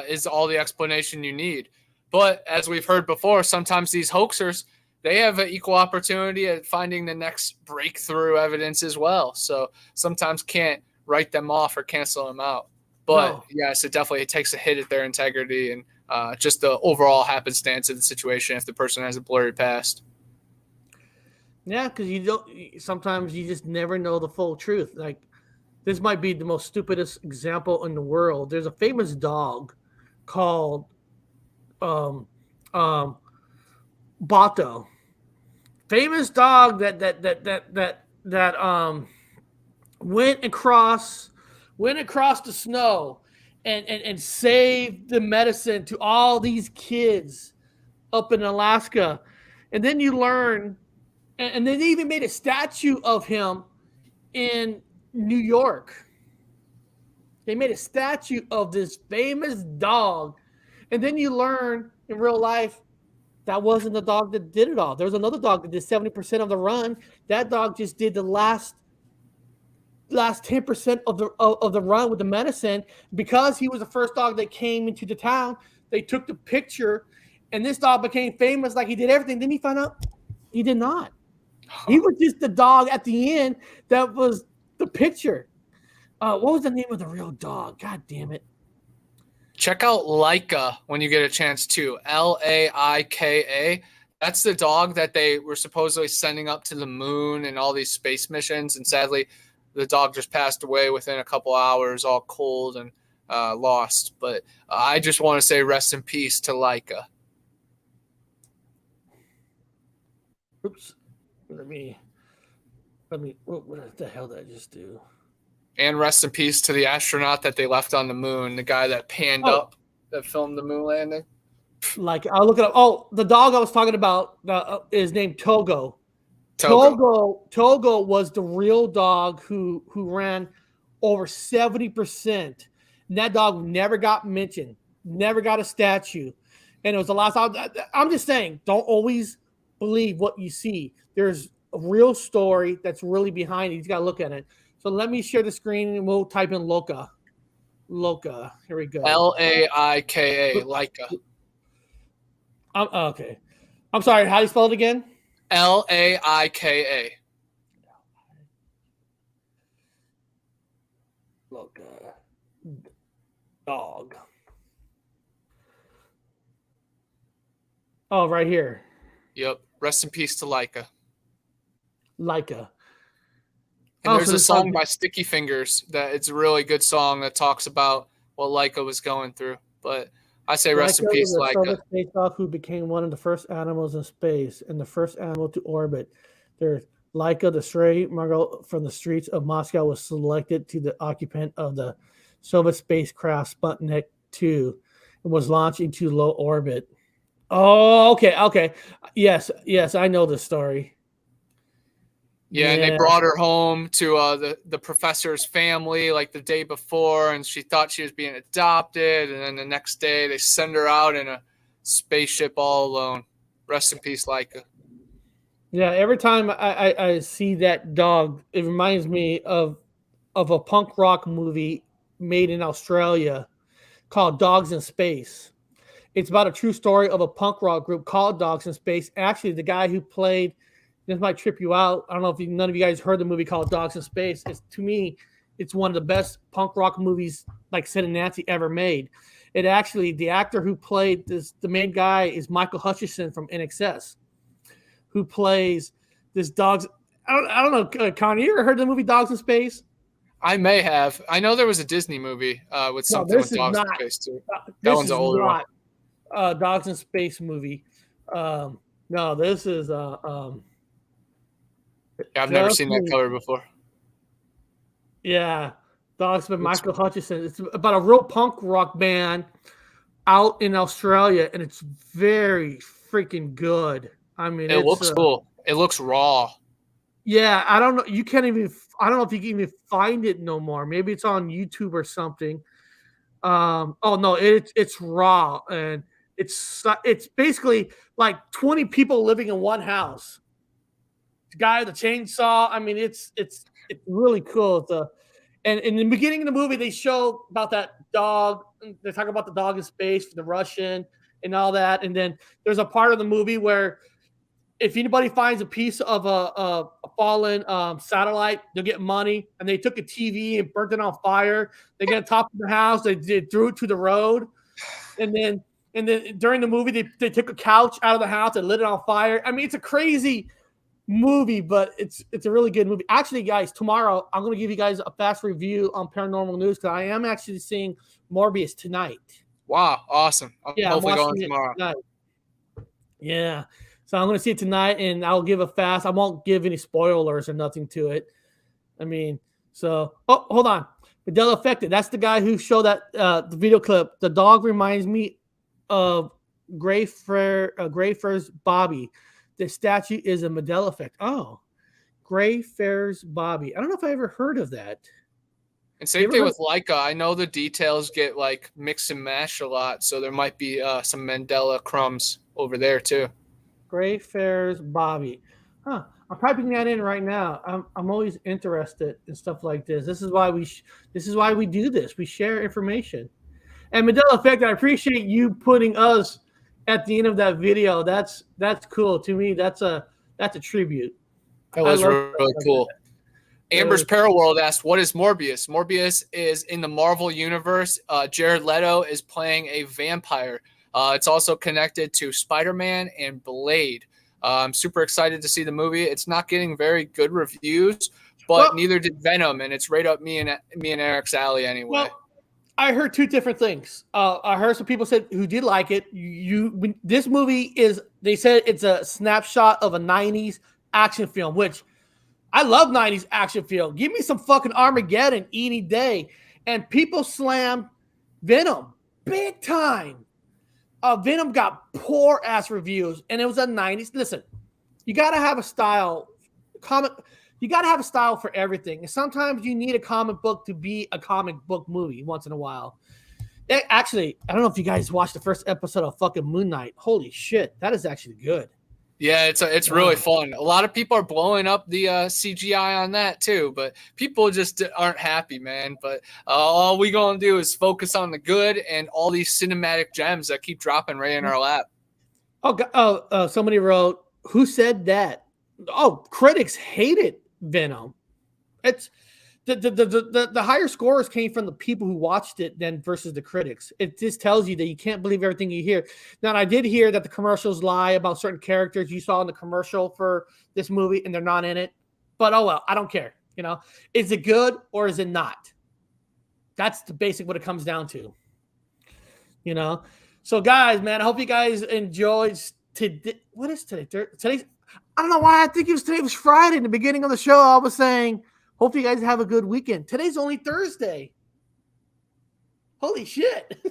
is all the explanation you need. But as we've heard before, sometimes these hoaxers, they have an equal opportunity at finding the next breakthrough evidence as well. So sometimes can't write them off or cancel them out. But yes, it definitely takes a hit at their integrity and just the overall happenstance of the situation if the person has a blurry past. Yeah, because sometimes you just never know the full truth. Like, this might be the most stupidest example in the world. There's a famous dog called Bato. Famous dog that went across the snow and saved the medicine to all these kids up in Alaska. And then you learn, and they even made a statue of him in New York. They made a statue of this famous dog. And then you learn in real life that wasn't the dog that did it all. There was another dog that did 70% of the run. That dog just did the last 10% of the run with the medicine. Because he was the first dog that came into the town, they took the picture, and this dog became famous like he did everything. Then he found out he did not. He was just the dog at the end that was the picture. What was the name of the real dog? God damn it. Check out Laika when you get a chance too. Laika. That's the dog that they were supposedly sending up to the moon and all these space missions. And sadly, the dog just passed away within a couple hours, all cold and lost. But I just want to say rest in peace to Laika. Oops. Let me. What the hell did I just do? And rest in peace to the astronaut that they left on the moon, the guy that panned up, that filmed the moon landing. Like, I'll look it up. Oh, the dog I was talking about is named Togo. Togo was the real dog who ran over 70%. And that dog never got mentioned, never got a statue. And it was the last. I'm just saying, don't always believe what you see. There's a real story that's really behind it. You got to look at it. So let me share the screen and we'll type in Loka. Here we go. Laika. Laika. Okay. I'm sorry. How do you spell it again? Laika. Loka. Dog. Oh, right here. Yep. Rest in peace to Laika. Laika. And there's a song by Sticky Fingers that it's a really good song that talks about what Laika was going through. But I say rest in peace, Laika. Space dog who became one of the first animals in space and the first animal to orbit. There's Laika, the stray mongrel from the streets of Moscow, was selected to the occupant of the Soviet spacecraft Sputnik 2 and was launched into low orbit. Oh, okay. Yes, I know the story. Yeah, and they brought her home to the professor's family like the day before, and she thought she was being adopted. And then the next day, they send her out in a spaceship all alone. Rest in peace, Laika. Yeah, every time I see that dog, it reminds me of of a punk rock movie made in Australia called Dogs in Space. It's about a true story of a punk rock group called Dogs in Space. Actually, the guy who played, this might trip you out. I don't know if none of you guys heard the movie called Dogs in Space. To me, it's one of the best punk rock movies like Sid and Nancy ever made. It actually, the actor who played the main guy is Michael Hutchison from NXS, who plays this dogs. I don't know, Connie, you ever heard of the movie Dogs in Space? I may have. I know there was a Disney movie with something with dogs in space too. That one's an older one. Dogs in Space movie. No, this is Yeah, I've never seen that cover before. Yeah, Dogs by Michael Hutchison. It's about a real punk rock band out in Australia, and it's very freaking good. I mean, It looks cool. It looks raw. Yeah, I don't know. You can't even. I don't know if you can even find it no more. Maybe it's on YouTube or something. Oh no, it's raw, and it's basically like 20 people living in one house. The guy with the chainsaw. I mean, it's really cool. And in the beginning of the movie, they show about that dog. They talk about the dog in space, the Russian, and all that. And then there's a part of the movie where if anybody finds a piece of a fallen satellite, they'll get money. And they took a TV and burnt it on fire. They got on top of the house. They threw it to the road. And then during the movie, they took a couch out of the house and lit it on fire. I mean, it's a crazy movie, but it's a really good movie. Actually, guys, tomorrow I'm going to give you guys a fast review on paranormal news because I am actually seeing Morbius tonight. Wow, awesome! I'm hopefully going tomorrow. Tonight. Yeah, so I'm going to see it tonight, and I'll give a fast. I won't give any spoilers or nothing to it. I mean, so hold on, Mandela Affected. That's the guy who showed that the video clip. The dog reminds me of Greyfur's Bobby. The statue is a Mandela effect. Oh, Greyfur's Bobby. I don't know if I ever heard of that. And same thing with Leica. I know the details get like mix and mash a lot, so there might be some Mandela crumbs over there too. Greyfur's Bobby. Huh. I'm typing that in right now. I'm always interested in stuff like this. This is why we do this. We share information. And Mandela Effect, I appreciate you putting us at the end of that video. That's cool. To me, that's a tribute. That was really cool. Amber's Paraworld asked, what is Morbius? Morbius is in the Marvel Universe. Jared Leto is playing a vampire. It's also connected to Spider-Man and Blade. I'm super excited to see the movie. It's not getting very good reviews, but neither did Venom, and it's right up me and Eric's alley anyway. Well, I heard two different things. I heard some people said who did like it. This movie is, they said it's a snapshot of a 90s action film, which I love 90s action film. Give me some fucking Armageddon any day. And people slammed Venom big time. Venom got poor ass reviews, and it was a 90s. Listen, you got to have a style. You got to have a style for everything. And sometimes you need a comic book to be a comic book movie once in a while. Actually, I don't know if you guys watched the first episode of fucking Moon Knight. Holy shit, that is actually good. Yeah, it's really fun. A lot of people are blowing up the CGI on that too, but people just aren't happy, man. But all we gonna do is focus on the good and all these cinematic gems that keep dropping right in our lap. Somebody wrote, who said that? Oh, critics hated Venom. It's the higher scores came from the people who watched it than versus the critics. It just tells you that you can't believe everything you hear. Now, I did hear that the commercials lie about certain characters you saw in the commercial for this movie, and they're not in it. But oh well, I don't care. You know, is it good or is it not? That's the basic what it comes down to. You know, so guys, man, I hope you guys enjoyed today. What is today? Today's. I don't know why I think today was Friday. In the beginning of the show, I was saying, hope you guys have a good weekend. Today's only Thursday. Holy shit.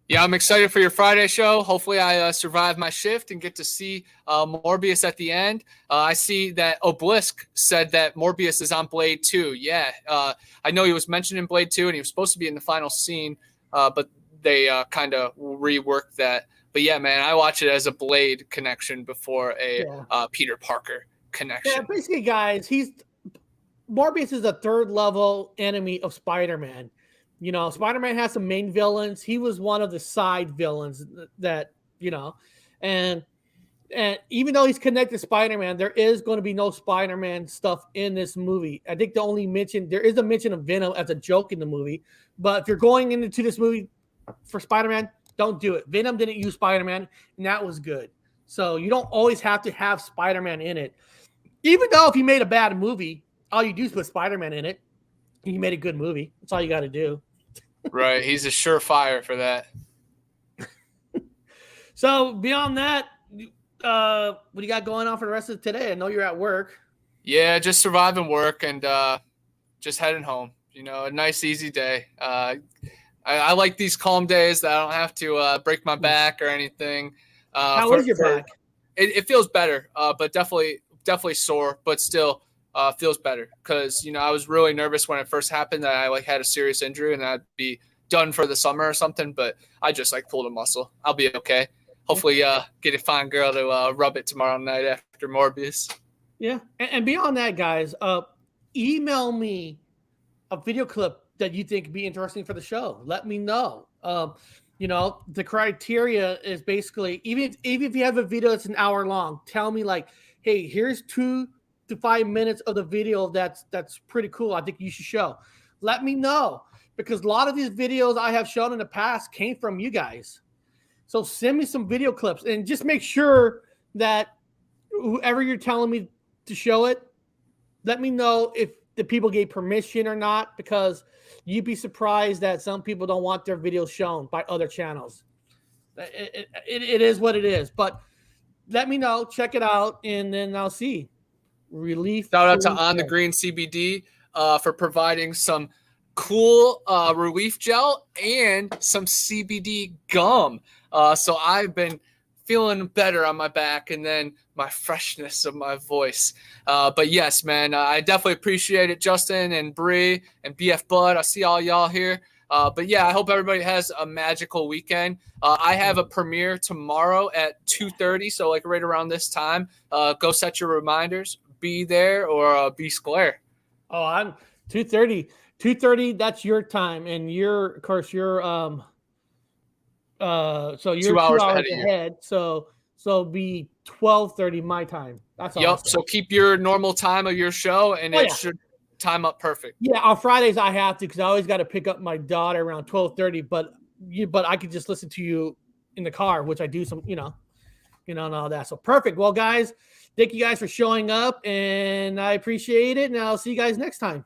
Yeah, I'm excited for your Friday show. Hopefully I survive my shift and get to see Morbius at the end. I see that Obelisk said that Morbius is on Blade 2. Yeah, I know he was mentioned in Blade 2, and he was supposed to be in the final scene, but they kind of reworked that. But yeah, man, I watch it as a Blade connection before a Peter Parker connection. Yeah, basically, guys, Morbius is a third level enemy of Spider-Man. You know, Spider-Man has some main villains. He was one of the side villains that, you know, and even though he's connected to Spider-Man, there is going to be no Spider-Man stuff in this movie. I think there is a mention of Venom as a joke in the movie, but if you're going into this movie for Spider-Man, don't do it. Venom didn't use Spider-Man, and that was good. So you don't always have to have Spider-Man in it. Even though if you made a bad movie, all you do is put Spider-Man in it, and you made a good movie. That's all you got to do. Right. He's a surefire for that. So beyond that, what do you got going on for the rest of today? I know you're at work. Yeah, just surviving work and just heading home. You know, a nice, easy day. I like these calm days that I don't have to break my back or anything. How is your back? It feels better, but definitely sore, but still feels better because, you know, I was really nervous when it first happened that I had a serious injury and I'd be done for the summer or something, but I just pulled a muscle. I'll be okay. Hopefully get a fine girl to rub it tomorrow night after Morbius. Yeah. And beyond that, guys, email me a video clip that you think would be interesting for the show. Let me know. You know, the criteria is basically, even if you have a video that's an hour long, tell me hey, here's 2 to 5 minutes of the video that's pretty cool. I think you should show. Let me know, because a lot of these videos I have shown in the past came from you guys. So send me some video clips and just make sure that whoever you're telling me to show it, let me know if the people gave permission or not, because you'd be surprised that some people don't want their videos shown by other channels. It is what it is. But let me know, check it out, and then I'll see. Relief. Shout out to On the Green CBD for providing some cool relief gel and some CBD gum. So I've been feeling better on my back and then my freshness of my voice. But yes, man, I definitely appreciate it, Justin and Bree and BF Bud. I see all y'all here. But yeah, I hope everybody has a magical weekend. I have a premiere tomorrow at 2:30, so right around this time. Go set your reminders. Be there or be square. Oh, I'm 2:30. 2:30, that's your time, and you're 2 hours ahead. So be 12:30 my time. That's all. Yep. So keep your normal time of your show, and it should time up perfect. Yeah, on Fridays I have to, because I always got to pick up my daughter around 12:30. But I could just listen to you in the car, which I do some, and all that. So perfect. Well, guys, thank you guys for showing up, and I appreciate it. And I'll see you guys next time.